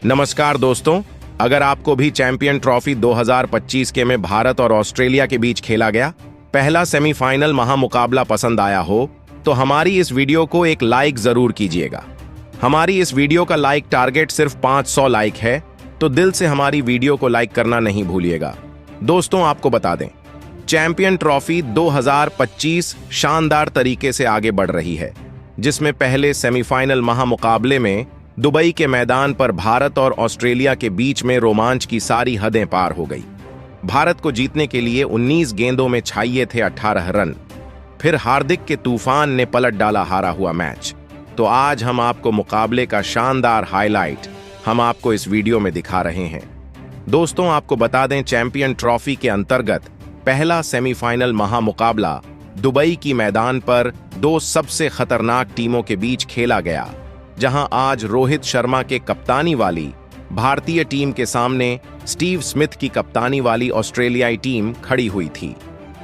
नमस्कार दोस्तों, अगर आपको भी चैंपियन ट्रॉफी 2025 के में भारत और ऑस्ट्रेलिया के बीच खेला गया पहला सेमीफाइनल महामुकाबला पसंद आया हो तो हमारी इस वीडियो को एक लाइक जरूर कीजिएगा। हमारी इस वीडियो का लाइक टारगेट सिर्फ 500 लाइक है, तो दिल से हमारी वीडियो को लाइक करना नहीं भूलिएगा। दोस्तों, आपको बता दें, चैंपियन ट्रॉफी 2025 शानदार तरीके से आगे बढ़ रही है, जिसमें पहले सेमीफाइनल महामुकाबले में दुबई के मैदान पर भारत और ऑस्ट्रेलिया के बीच में रोमांच की सारी हदें पार हो गई। भारत को जीतने के लिए 19 गेंदों में चाहिए थे 18 रन। फिर हार्दिक के तूफान ने पलट डाला हारा हुआ मैच। तो आज हम आपको मुकाबले का शानदार हाईलाइट हम आपको इस वीडियो में दिखा रहे हैं। दोस्तों, आपको बता दें, चैंपियन ट्रॉफी के अंतर्गत पहला सेमीफाइनल महामुकाबला दुबई की मैदान पर दो सबसे खतरनाक टीमों के बीच खेला गया, जहां आज रोहित शर्मा के कप्तानी वाली भारतीय टीम के सामने स्टीव स्मिथ की कप्तानी वाली ऑस्ट्रेलियाई टीम खड़ी हुई थी।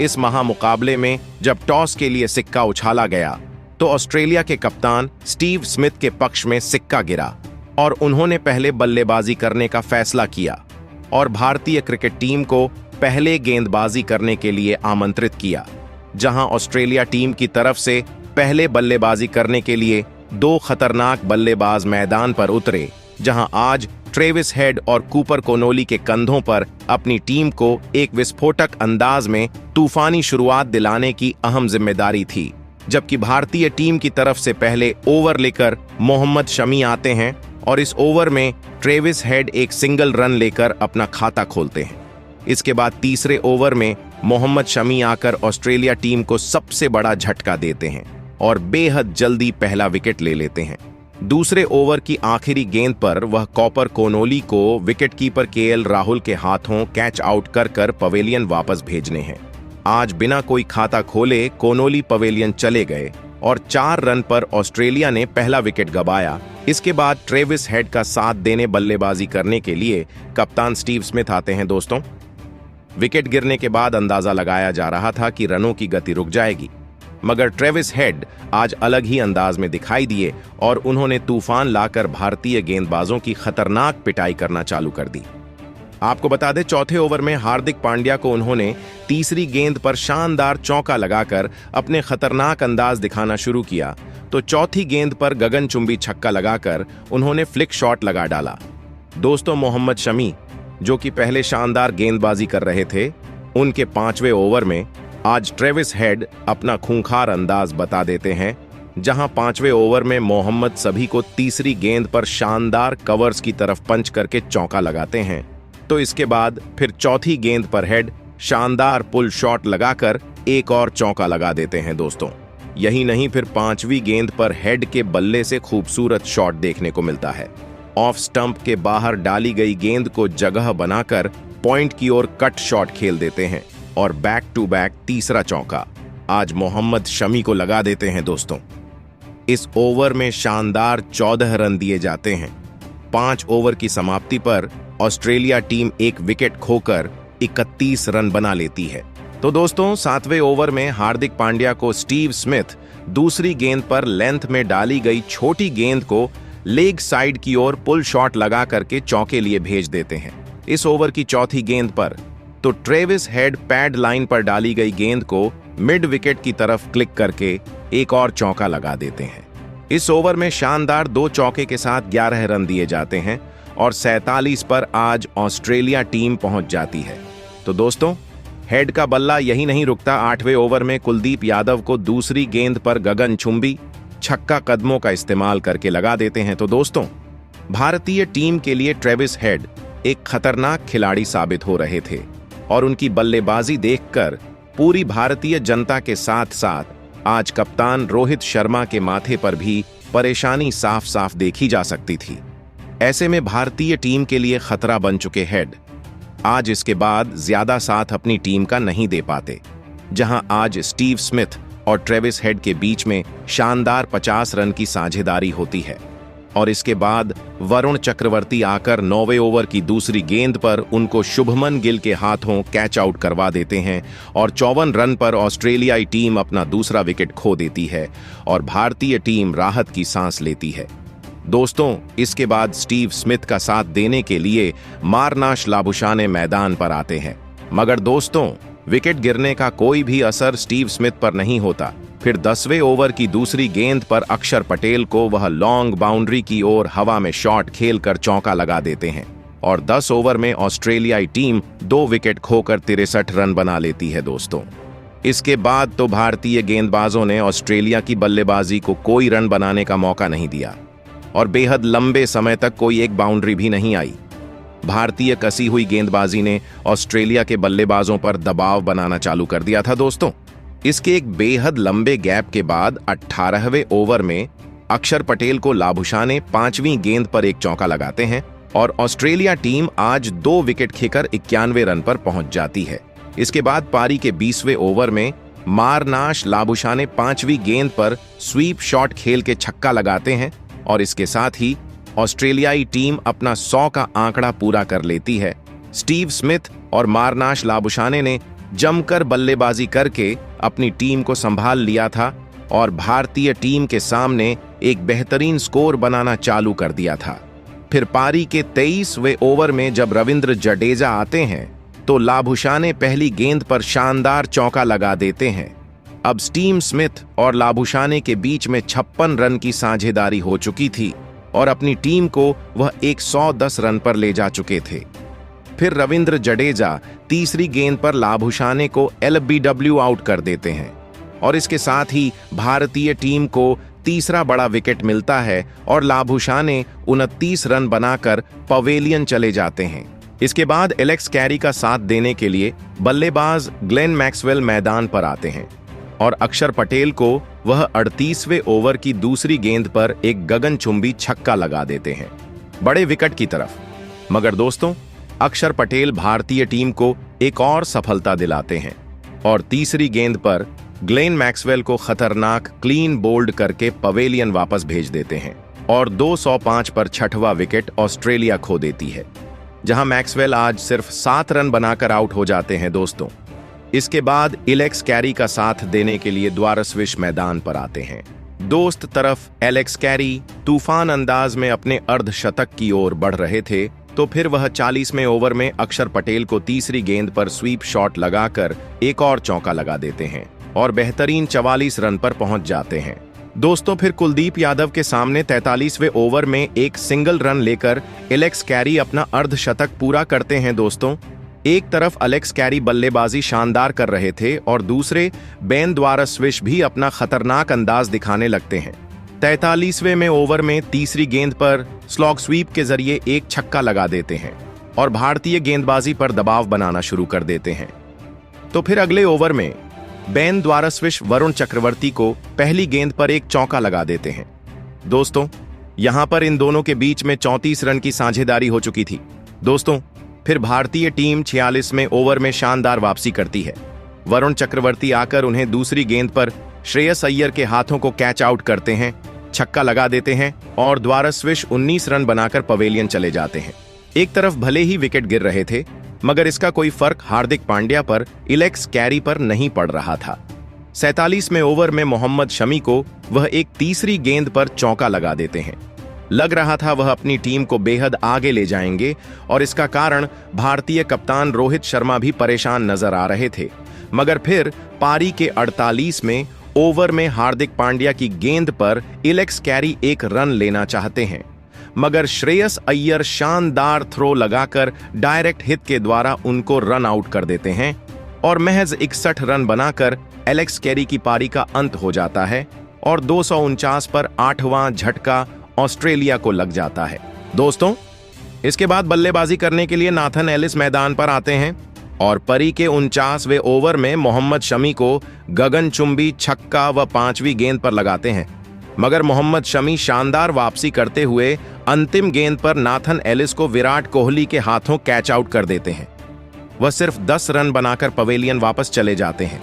इस महामुकाबले में जब टॉस के लिए सिक्का उछाला गया तो ऑस्ट्रेलिया के कप्तान स्टीव स्मिथ के पक्ष में सिक्का गिरा और उन्होंने पहले बल्लेबाजी करने का फैसला किया और भारतीय क्रिकेट टीम को पहले गेंदबाजी करने के लिए आमंत्रित किया। जहां ऑस्ट्रेलिया टीम की तरफ से पहले बल्लेबाजी करने के लिए दो खतरनाक बल्लेबाज मैदान पर उतरे, जहां आज ट्रेविस हेड और कूपर कोनोली के कंधों पर अपनी टीम को एक विस्फोटक अंदाज में तूफानी शुरुआत दिलाने की अहम जिम्मेदारी थी। जबकि भारतीय टीम की तरफ से पहले ओवर लेकर मोहम्मद शमी आते हैं और इस ओवर में ट्रेविस हेड एक सिंगल रन लेकर अपना खाता खोलते हैं। इसके बाद तीसरे ओवर में मोहम्मद शमी आकर ऑस्ट्रेलिया टीम को सबसे बड़ा झटका देते हैं और बेहद जल्दी पहला विकेट ले लेते हैं। दूसरे ओवर की आखिरी गेंद पर वह कॉपर कोनोली को विकेटकीपर केएल राहुल के हाथों कैच आउट कर पवेलियन वापस भेजने हैं। आज बिना कोई खाता खोले कोनोली पवेलियन चले गए और 4 रन पर ऑस्ट्रेलिया ने पहला विकेट गंवाया। इसके बाद ट्रेविस हेड का साथ देने बल्लेबाजी करने के लिए कप्तान स्टीव स्मिथ आते हैं। दोस्तों, विकेट गिरने के बाद अंदाजा लगाया जा रहा था कि रनों की गति रुक जाएगी, मगर ट्रेविस हेड आज अलग ही अंदाज में दिखाई दिए और उन्होंने तूफान लाकर भारतीय गेंदबाजों की खतरनाक पिटाई करना चालू कर दी। आपको बता दें, चौथे ओवर में हार्दिक पांड्या को उन्होंने तीसरी गेंद पर शानदार चौका लगाकर अपने खतरनाक अंदाज दिखाना शुरू किया, तो चौथी गेंद पर गगनचुंबी छक्का लगाकर उन्होंने फ्लिक शॉट लगा डाला। दोस्तों, मोहम्मद शमी, जो कि पहले शानदार गेंदबाजी कर रहे थे, उनके 5वें ओवर में आज ट्रेविस हेड अपना खूंखार अंदाज बता देते हैं, जहां 5वें ओवर में मोहम्मद सभी को तीसरी गेंद पर शानदार कवर्स की तरफ पंच करके चौका लगाते हैं। तो इसके बाद फिर चौथी गेंद पर हेड शानदार पुल शॉट लगाकर एक और चौका लगा देते हैं। दोस्तों, यही नहीं, फिर 5वीं गेंद पर हेड के बल्ले से खूबसूरत शॉट देखने को मिलता है। ऑफ स्टंप के बाहर डाली गई गेंद को जगह बनाकर पॉइंट की ओर कट शॉट खेल देते हैं और बैक टू बैक तीसरा चौका आज मोहम्मद शमी को लगा देते हैं। दोस्तों, इस ओवर में शानदार 14 रन दिए जाते हैं। 5 ओवर की समाप्ति पर ऑस्ट्रेलिया टीम एक विकेट खोकर 31 रन बना लेती है। तो दोस्तों, 7वें ओवर में हार्दिक पांड्या को स्टीव स्मिथ दूसरी गेंद पर लेंथ में डाली गई छोटी गेंद को लेग साइड की ओर पुल शॉट लगा करके चौके लिए भेज देते हैं। इस ओवर की चौथी गेंद पर तो ट्रेविस हेड पैड लाइन पर डाली गई गेंद को मिड विकेट की तरफ क्लिक करके एक और चौका लगा देते हैं। इस ओवर में शानदार 2 चौके के साथ 11 रन दिए जाते हैं और 47 पर आज ऑस्ट्रेलिया टीम पहुंच जाती है। तो दोस्तों, हेड का बल्ला यही नहीं रुकता। 8वें ओवर में कुलदीप यादव को दूसरी गेंद पर गगनचुंबी छक्का कदमों का इस्तेमाल करके लगा देते हैं। तो दोस्तों, भारतीय टीम के लिए ट्रेविस हेड एक खतरनाक खिलाड़ी साबित हो रहे थे और उनकी बल्लेबाजी देखकर पूरी भारतीय जनता के साथ साथ आज कप्तान रोहित शर्मा के माथे पर भी परेशानी साफ साफ देखी जा सकती थी। ऐसे में भारतीय टीम के लिए खतरा बन चुके हेड आज इसके बाद ज्यादा साथ अपनी टीम का नहीं दे पाते, जहां आज स्टीव स्मिथ और ट्रेविस हेड के बीच में शानदार 50 रन की साझेदारी होती है और इसके बाद वरुण चक्रवर्ती आकर 9वें ओवर की दूसरी गेंद पर उनको शुभमन गिल के हाथों कैच आउट करवा देते हैं और 54 रन पर ऑस्ट्रेलियाई टीम अपना दूसरा विकेट खो देती है और भारतीय टीम राहत की सांस लेती है। दोस्तों, इसके बाद स्टीव स्मिथ का साथ देने के लिए मारनाश लाबुशाने मैदान पर आते हैं। मगर दोस्तों, विकेट गिरने का कोई भी असर स्टीव स्मिथ पर नहीं होता। फिर 10वें ओवर की दूसरी गेंद पर अक्षर पटेल को वह लॉन्ग बाउंड्री की ओर हवा में शॉट खेलकर चौका लगा देते हैं और 10 ओवर में ऑस्ट्रेलियाई टीम 2 विकेट खोकर 63 रन बना लेती है। दोस्तों, इसके बाद तो भारतीय गेंदबाजों ने ऑस्ट्रेलिया की बल्लेबाजी को कोई रन बनाने का मौका नहीं दिया और बेहद लंबे समय तक कोई एक बाउंड्री भी नहीं आई। भारतीय कसी हुई गेंदबाजी ने ऑस्ट्रेलिया के बल्लेबाजों पर दबाव बनाना चालू कर दिया था। दोस्तों, इसके एक बेहद लंबे गैप के बाद 18वें ओवर में अक्षर पटेल को लाबुशाने 5वीं गेंद पर एक चौका लगाते हैं और ऑस्ट्रेलिया टीम आज 2 विकेट खेकर 91 रन पर पहुंच जाती है। इसके बाद पारी के 20वें ओवर में मारनाश लाबुशाने 5वीं गेंद पर स्वीप शॉट खेल के छक्का लगाते हैं और इसके साथ ही ऑस्ट्रेलियाई टीम अपना 100 का आंकड़ा पूरा कर लेती है। स्टीव स्मिथ और मारनाश लाबुशाने ने जमकर बल्लेबाजी करके अपनी टीम को संभाल लिया था और भारतीय टीम के सामने एक बेहतरीन स्कोर बनाना चालू कर दिया था। फिर पारी के 23वें ओवर में जब रविंद्र जडेजा आते हैं तो लाबुशाने पहली गेंद पर शानदार चौका लगा देते हैं। अब स्टीव स्मिथ और लाबुशाने के बीच में 56 रन की साझेदारी हो चुकी थी और अपनी टीम को वह 110 रन पर ले जा चुके थे। फिर रविंद्र जडेजा तीसरी गेंद पर लाबुशाने को LBW आउट कर देते हैं और इसके साथ ही भारतीय टीम को तीसरा बड़ा विकेट मिलता है और लाबुशाने 29 रन बनाकर पवेलियन चले जाते हैं। इसके बाद एलेक्स कैरी का साथ देने के लिए बल्लेबाज ग्लेन मैक्सवेल मैदान पर आते हैं और अक्षर पटेल को वह 38वें ओवर की दूसरी गेंद पर एक गगनचुंबी छक्का लगा देते हैं बड़े विकेट की तरफ। मगर दोस्तों, अक्षर पटेल भारतीय टीम को एक और सफलता दिलाते हैं और तीसरी गेंद पर ग्लेन मैक्सवेल को खतरनाक क्लीन बोल्ड करके पवेलियन वापस भेज देते हैं और 205 पर 6वां विकेट ऑस्ट्रेलिया खो देती है, जहां मैक्सवेल आज सिर्फ 7 रन बनाकर आउट हो जाते हैं। दोस्तों, इसके बाद एलेक्स कैरी का साथ देने के लिए द्वारस्विश मैदान पर आते हैं। दोस्त तरफ एलेक्स कैरी तूफान अंदाज में अपने अर्धशतक की ओर बढ़ रहे थे तो फिर वह 40वें ओवर में अक्षर पटेल को तीसरी गेंद पर स्वीप शॉट लगाकर एक और चौका लगा देते हैं और बेहतरीन 44 रन पर पहुंच जाते हैं। दोस्तों, फिर कुलदीप यादव के सामने 43वें ओवर में एक सिंगल रन लेकर एलेक्स कैरी अपना अर्धशतक पूरा करते हैं। दोस्तों, एक तरफ एलेक्स कैरी बल्लेबाजी शानदार कर रहे थे और दूसरे बेन द्वारस्विश भी अपना खतरनाक अंदाज दिखाने लगते हैं। 43वें ओवर में तीसरी गेंद पर स्लॉग स्वीप के जरिए एक छक्का लगा देते हैं और भारतीय गेंदबाजी पर दबाव बनाना शुरू कर देते हैं। तो फिर अगले ओवर में बेन द्वारस्विश वरुण चक्रवर्ती को पहली गेंद पर एक चौका लगा देते हैं। दोस्तों, यहां पर इन दोनों के बीच में 34 रन की साझेदारी हो चुकी थी। दोस्तों, फिर भारतीय टीम 46वें ओवर में शानदार वापसी करती है। वरुण चक्रवर्ती आकर उन्हें दूसरी गेंद पर श्रेयस अय्यर के हाथों को कैच आउट करते हैं, छक्का लगा देते हैं और द्वारस्विश 19 रन बनाकर पवेलियन चले जाते हैं। एक तरफ भले ही विकेट गिर रहे थे, मगर इसका कोई फर्क हार्दिक पांड्या पर, एलेक्स कैरी पर नहीं पड़ रहा था। 47वें ओवर में मोहम्मद शमी को वह एक तीसरी गेंद पर चौका लगा देते हैं। लग रहा था वह अपनी टीम को बेहद आगे ले जाएंगे और इसका कारण भारतीय कप्तान रोहित शर्मा भी परेशान नजर आ रहे थे। मगर फिर पारी के 48वें ओवर में हार्दिक पांड्या की गेंद पर एलेक्स कैरी एक रन लेना चाहते हैं, मगर श्रेयस अय्यर शानदार थ्रो लगाकर डायरेक्ट हिट के द्वारा उनको रन आउट कर देते हैं और महज 61 रन बनाकर एलेक्स कैरी की पारी का अंत हो जाता है और 249 पर 8वां झटका ऑस्ट्रेलिया को लग जाता है। दोस्तों, इसके बाद बल्लेबाजी करने के लिए नाथन एलिस मैदान पर आते हैं और पारी के 49वें ओवर में मोहम्मद शमी को गगनचुंबी छक्का व 5वीं गेंद पर लगाते हैं, मगर मोहम्मद शमी शानदार वापसी करते हुए अंतिम गेंद पर नाथन एलिस को विराट कोहली के हाथों कैच आउट कर देते हैं। वह सिर्फ 10 रन बनाकर पवेलियन वापस चले जाते हैं।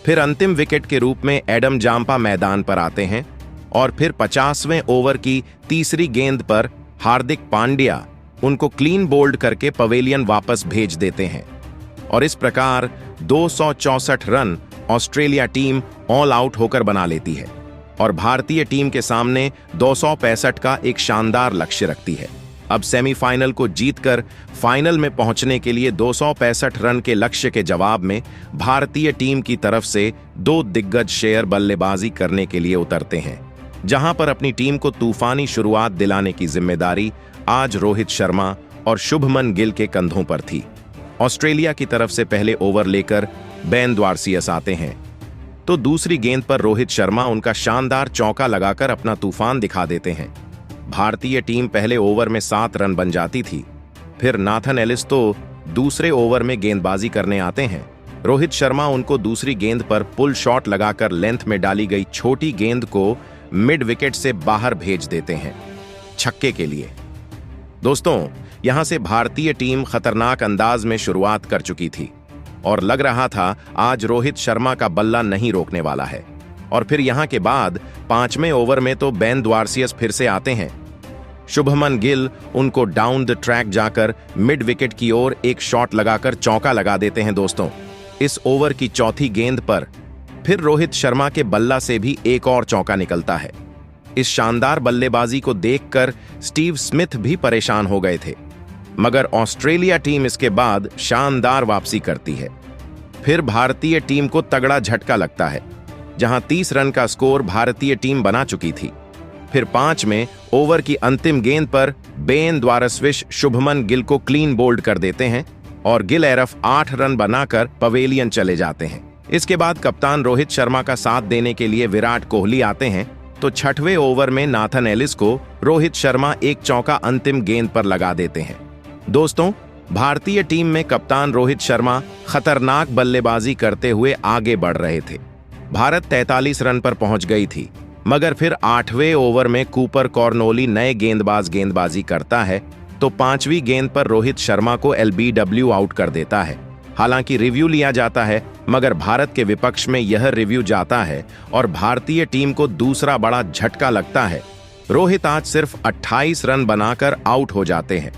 फिर अंतिम विकेट के रूप में एडम जाम्पा मैदान पर आते हैं और फिर 50वें ओवर की तीसरी गेंद पर हार्दिक पांड्या उनको क्लीन बोल्ड करके पवेलियन वापस भेज देते हैं और इस प्रकार 264 run Australia team all out होकर बना लेती है। और भारतीय टीम के सामने 265 का एक शानदार लक्ष्य रखती है। अब सेमीफाइनल को जीतकर फाइनल में पहुंचने के लिए 265 रन के लक्ष्य के जवाब में भारतीय टीम की तरफ से 2 दिग्गज शेयर बल्लेबाजी करने के लिए उतरते हैं, जहां पर अपनी टीम को तूफानी शुरुआत दिलाने की जिम्मेदारी आज रोहित शर्मा और शुभमन गिल के कंधों पर थी। ऑस्ट्रेलिया की तरफ से पहले ओवर लेकर बेन द्वारसियस आते हैं, तो दूसरी गेंद पर रोहित शर्मा उनका शानदार चौका लगाकर अपना तूफान दिखा देते हैं। भारतीय टीम पहले ओवर में 7 रन बन जाती थी। फिर नाथन एलिस तो दूसरे ओवर में गेंदबाजी करने आते हैं। रोहित शर्मा उनको दूसरी गेंद पर पुल शॉट लगाकर लेंथ में डाली गई छोटी गेंद को मिड विकेट से बाहर भेज देते हैं छक्के के लिए। दोस्तों, यहां से भारतीय टीम खतरनाक अंदाज में शुरुआत कर चुकी थी और लग रहा था आज रोहित शर्मा का बल्ला नहीं रोकने वाला है। और फिर यहां के बाद 5वें ओवर में तो बेन द्वारसियस फिर से आते हैं। शुभमन गिल उनको डाउन द ट्रैक जाकर मिड विकेट की ओर एक शॉट लगाकर चौका लगा देते हैं। दोस्तों, इस ओवर की चौथी गेंद पर फिर रोहित शर्मा के बल्ला से भी एक और चौका निकलता है। इस शानदार बल्लेबाजी को देखकर स्टीव स्मिथ भी परेशान हो गए थे, मगर ऑस्ट्रेलिया टीम इसके बाद शानदार वापसी करती है। फिर भारतीय टीम को तगड़ा झटका लगता है, जहां 30 रन का स्कोर भारतीय टीम बना चुकी थी। फिर 5वें ओवर की अंतिम गेंद पर बेन द्वारसियस शुभमन गिल को क्लीन बोल्ड कर देते हैं और गिल एरफ 8 रन बनाकर पवेलियन चले जाते हैं। इसके बाद कप्तान रोहित शर्मा का साथ देने के लिए विराट कोहली आते हैं, तो 6वें ओवर में नाथन एलिस को रोहित शर्मा एक चौका अंतिम गेंद पर लगा देते हैं। दोस्तों, भारतीय टीम में कप्तान रोहित शर्मा खतरनाक बल्लेबाजी करते हुए आगे बढ़ रहे थे। भारत 43 रन पर पहुंच गई थी, मगर फिर 8वें ओवर में कूपर कॉर्नोली नए गेंदबाजी करता है, तो 5वीं गेंद पर रोहित शर्मा को LBW आउट कर देता है। हालांकि रिव्यू लिया जाता है, मगर भारत के विपक्ष में यह रिव्यू जाता है और भारतीय टीम को दूसरा बड़ा झटका लगता है। रोहित आज सिर्फ 28 रन बनाकर आउट हो जाते हैं।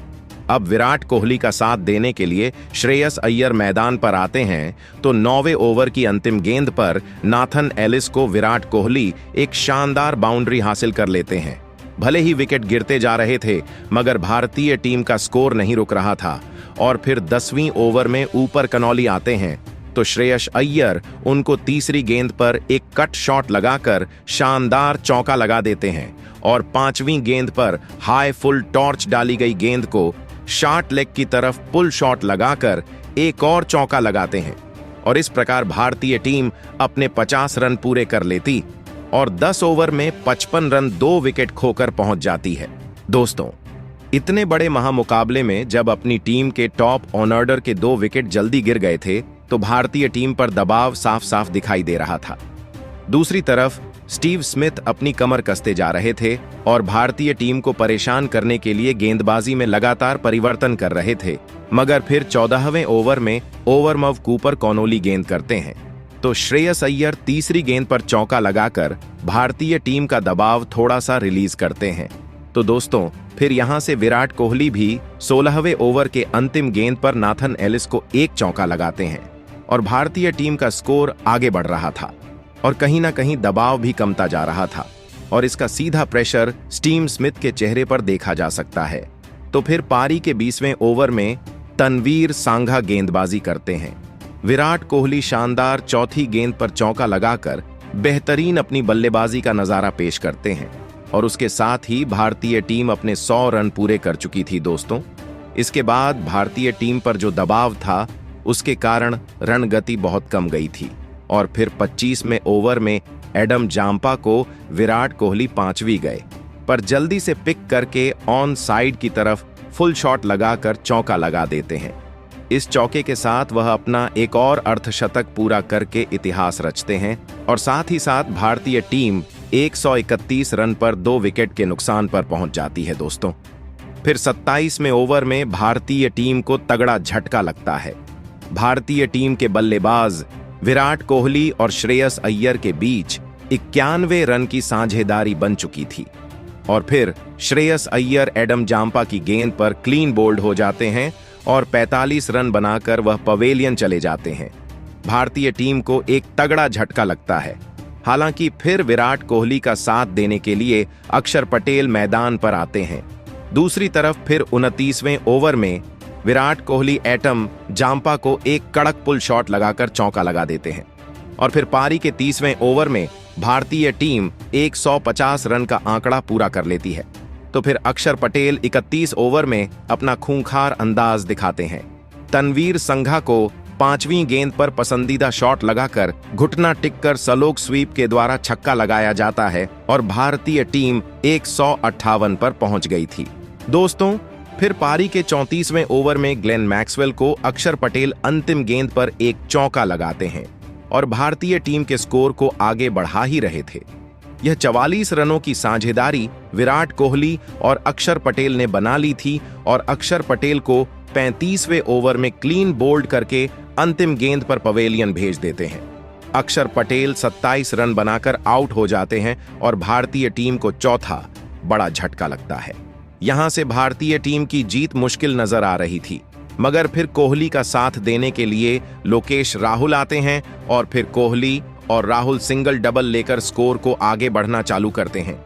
अब विराट कोहली का साथ देने के लिए श्रेयस अय्यर मैदान पर आते हैं, तो 9वें ओवर की अंतिम गेंद पर नाथन एलिस को विराट कोहली एक शानदार बाउंड्री हासिल कर लेते हैं। भले ही विकेट गिरते जा रहे थे, मगर भारतीय टीम का स्कोर नहीं रुक रहा था और फिर 10वीं ओवर में ऊपर कनौली आते हैं, तो श्रेयस अय्यर उनको तीसरी गेंद पर एक कट शॉट लगाकर शानदार चौका लगा देते हैं और 5वीं गेंद पर हाई फुल टॉर्च डाली गई गेंद को शॉर्ट लेग की तरफ पुल शॉट लगाकर एक और चौका लगाते हैं और इस प्रकार भारतीय टीम अपने 50 रन पूरे कर लेती और 10 ओवर में 55 रन 2 विकेट खोकर पहुंच जाती है। दोस्तों, इतने बड़े महामुकाबले में जब अपनी टीम के टॉप ऑर्डर के 2 विकेट जल्दी गिर गए थे, तो भारतीय टीम पर दबाव साफ साफ दिखाई दे रहा था। दूसरी तरफ स्टीव स्मिथ अपनी कमर कसते जा रहे थे और भारतीय टीम को परेशान करने के लिए गेंदबाजी में लगातार परिवर्तन कर रहे थे, मगर फिर 14वें ओवर में ओवरमव कूपर कॉर्नोली गेंद करते हैं, तो श्रेयस अय्यर तीसरी गेंद पर चौका लगाकर भारतीय टीम का दबाव थोड़ा सा रिलीज करते हैं। तो दोस्तों, फिर यहां से विराट कोहली भी 16वें ओवर के अंतिम गेंद पर नाथन एलिस को एक चौका लगाते हैं और भारतीय टीम का स्कोर आगे बढ़ रहा था और कहीं ना कहीं दबाव भी कमता जा रहा था और इसका सीधा प्रेशर स्टीव स्मिथ के चेहरे पर देखा जा सकता है। तो फिर पारी के 20वें ओवर में तनवीर सांघा गेंदबाजी करते हैं। विराट कोहली शानदार चौथी गेंद पर चौका लगाकर बेहतरीन अपनी बल्लेबाजी का नजारा पेश करते हैं और उसके साथ ही भारतीय टीम अपने 100 रन पूरे कर चुकी थी। दोस्तों, इसके बाद भारतीय टीम पर जो दबाव था, उसके कारण रन गति बहुत कम गई थी और फिर 25वें ओवर में एडम जाम्पा को विराट कोहली 5वीं गए, पर जल्दी से पिक करके ऑन साइड की तरफ फुल शॉट लगाकर चौका लगा देते हैं। इस चौके के साथ वह अपना एक और अर्धशतक पूरा करके इतिहास रचते हैं और साथ ही साथ भारतीय टीम 131 रन पर 2 विकेट के नुकसान पर पहुंच जाती है। दोस्तों, फिर 27वें ओवर में भारतीय टीम को तगड़ा झटका लगता है। भारतीय टीम के बल्लेबाज विराट कोहली और श्रेयस अय्यर के बीच 91 रन की साझेदारी बन चुकी थी और फिर श्रेयस अय्यर एडम जाम्पा की गेंद पर क्लीन बोल्ड हो जाते हैं और 45 रन बनाकर वह पवेलियन चले जाते हैं। भारतीय टीम को एक तगड़ा झटका लगता है। हालांकि फिर विराट कोहली का साथ देने के लिए अक्षर पटेल मैदान पर आते हैं। दूसरी तरफ फिर 29वें ओवर में विराट कोहली एडम जांपा को एक कड़क पुल शॉट लगाकर चौका लगा देते हैं और फिर पारी के 30वें ओवर में भारतीय टीम 150 रन का आंकड़ा पूरा कर लेती है। तो फिर अक्षर पटेल 31 ओवर में अपना खूंखार अंदाज दिखाते हैं। तनवीर संघा को 5वीं गेंद पर पसंदीदा शॉट लगाकर घुटना टिककर स्लोग स्वीप के द्वारा छक्का लगाया जाता है और भारतीय टीम 158 पर पहुंच गई थी। दोस्तों, फिर पारी के 34वें ओवर में ग्लेन मैक्सवेल को अक्षर पटेल अंतिम गेंद पर एक चौका लगाते हैं और भारतीय टीम के स्कोर को आगे बढ़ा ही रहे थे। यह 44 रनों की साझेदारी विराट कोहली और अक्षर पटेल ने बना ली थी और अक्षर पटेल को 35वें ओवर में क्लीन बोल्ड करके अंतिम गेंद पर पवेलियन भेज देते हैं। अक्षर पटेल 27 रन बनाकर आउट हो जाते हैं और भारतीय टीम को चौथा बड़ा झटका लगता है। यहां से भारतीय टीम की जीत मुश्किल नजर आ रही थी, मगर फिर कोहली का साथ देने के लिए लोकेश राहुल आते हैं और फिर कोहली और राहुल सिंगल डबल लेकर स्कोर को आगे बढ़ना चालू करते हैं।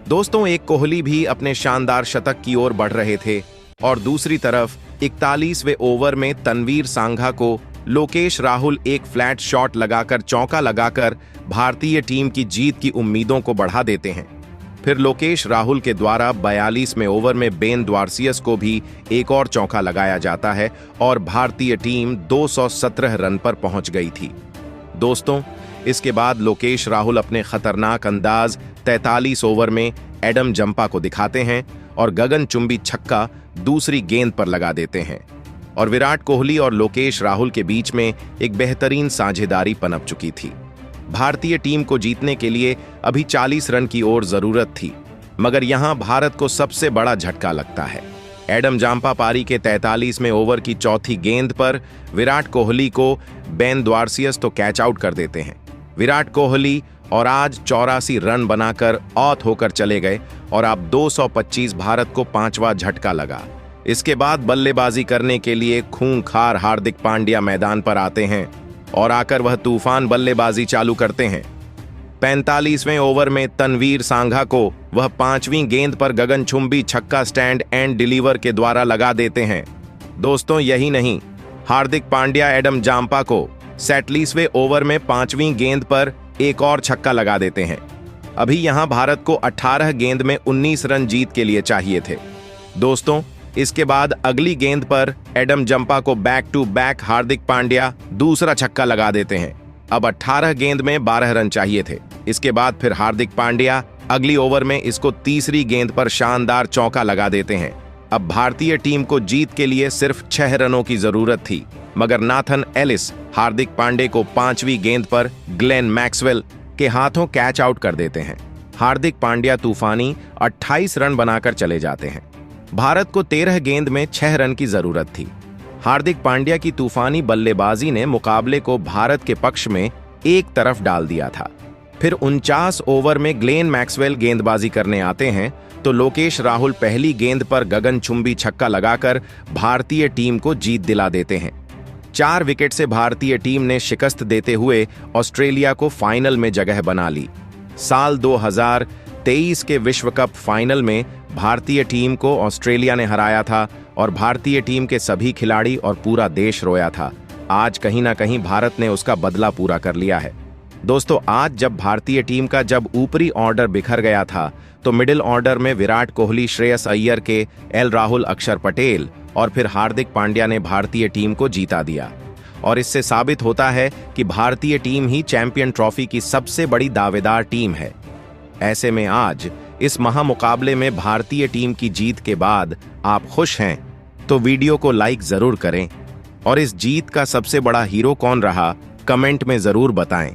दोस्तों, एक कोहली भी अपने शानदार शतक की ओर बढ़ रहे थे और दूसरी तरफ 41वें ओवर में तनवीर सांघा को लोकेश राहुल एक फ्लैट शॉट लगाकर चौका लगाकर भारतीय टीम की जीत की उम्मीदों को बढ़ा देते हैं। फिर लोकेश राहुल के द्वारा 42वें ओवर में बेन द्वारसियस को भी एक और चौका लगाया जाता है और भारतीय टीम 217 रन पर पहुंच गई थी। दोस्तों, इसके बाद लोकेश राहुल अपने खतरनाक अंदाज 43 ओवर में एडम जंपा को दिखाते हैं और गगनचुंबी छक्का दूसरी गेंद पर लगा देते हैं और विराट कोहली और लोकेश राहुल के बीच में एक बेहतरीन साझेदारी पनप चुकी थी। भारतीय टीम को जीतने के लिए अभी 40 रन की और जरूरत थी, मगर यहां भारत को सबसे बड़ा झटका लगता है। एडम जांपा पारी के 43वें ओवर की चौथी गेंद पर विराट कोहली को बेन द्वारसियस तो कैच आउट कर देते हैं। विराट कोहली और आज 84 रन बनाकर आउट होकर चले गए और अब 225 भारत को 5वां झटका लगा। इसके बाद बल्लेबाजी करने के लिए खूंखार हार्दिक पांड्या मैदान पर आते हैं और आकर वह तूफान बल्लेबाजी चालू करते हैं। 45वें ओवर में तनवीर सांघा को वह 5वीं गेंद पर गगनचुंबी छक्का स्टैंड एंड डिलीवर के द्वारा लगा देते हैं। दोस्तों, यही नहीं, हार्दिक पांड्या एडम जांपा को 47वें ओवर में 5वीं गेंद पर एक और छक्का लगा देते हैं। अभी यहां भारत को 18 गेंद में 19 रन जीत के लिए चाहिए थे। दोस्तों, इसके बाद अगली गेंद पर एडम जंपा को back to back Hardik Pandya दूसरा छक्का लगा देते हैं। अब 18 गेंद में 12 रन चाहिए थे। इसके बाद फिर हार्दिक पांड्या अगली ओवर में इसको तीसरी गेंद पर शानदार चौका लगा देते हैं। अब भारतीय टीम को जीत के लिए सिर्फ 6 रनों की जरूरत थी, मगर नाथन एलिस हार्दिक पांड्या को 5वीं गेंद पर ग्लेन मैक्सवेल के हाथों कैच आउट कर देते हैं। हार्दिक पांड्या तूफानी 28 रन बनाकर चले जाते हैं। भारत को 13 गेंद में 6 रन की जरूरत थी। हार्दिक पांड्या की तूफानी बल्लेबाजी ने मुकाबले को भारत के पक्ष में एक तरफ डाल दिया था। फिर 49 ओवर में ग्लेन मैक्सवेल गेंदबाजी करने आते हैं तो लोकेश राहुल पहली गेंद पर गगनचुंबी छक्का लगाकर भारतीय टीम को जीत दिला देते हैं। 4 विकेट से भारतीय टीम ने शिकस्त देते हुए ऑस्ट्रेलिया को फाइनल में जगह बना ली। साल 2023 के विश्व कप फाइनल में भारतीय टीम को ऑस्ट्रेलिया ने हराया था और भारतीय टीम के सभी खिलाड़ी और पूरा देश रोया था। आज कहीं ना कहीं भारत ने उसका बदला पूरा कर लिया है। दोस्तों, आज जब भारतीय टीम का जब ऊपरी ऑर्डर बिखर गया था तो मिडिल ऑर्डर में विराट कोहली, श्रेयस अय्यर के एल राहुल, अक्षर पटेल और फिर हार्दिक पांड्या ने भारतीय टीम को जीता दिया और इससे साबित होता है कि भारतीय टीम ही चैंपियन ट्रॉफी की सबसे बड़ी दावेदार टीम है। ऐसे में आज इस महामुकाबले में भारतीय टीम की जीत के बाद आप खुश हैं तो वीडियो को लाइक जरूर करें और इस जीत का सबसे बड़ा हीरो कौन रहा कमेंट में जरूर बताएं।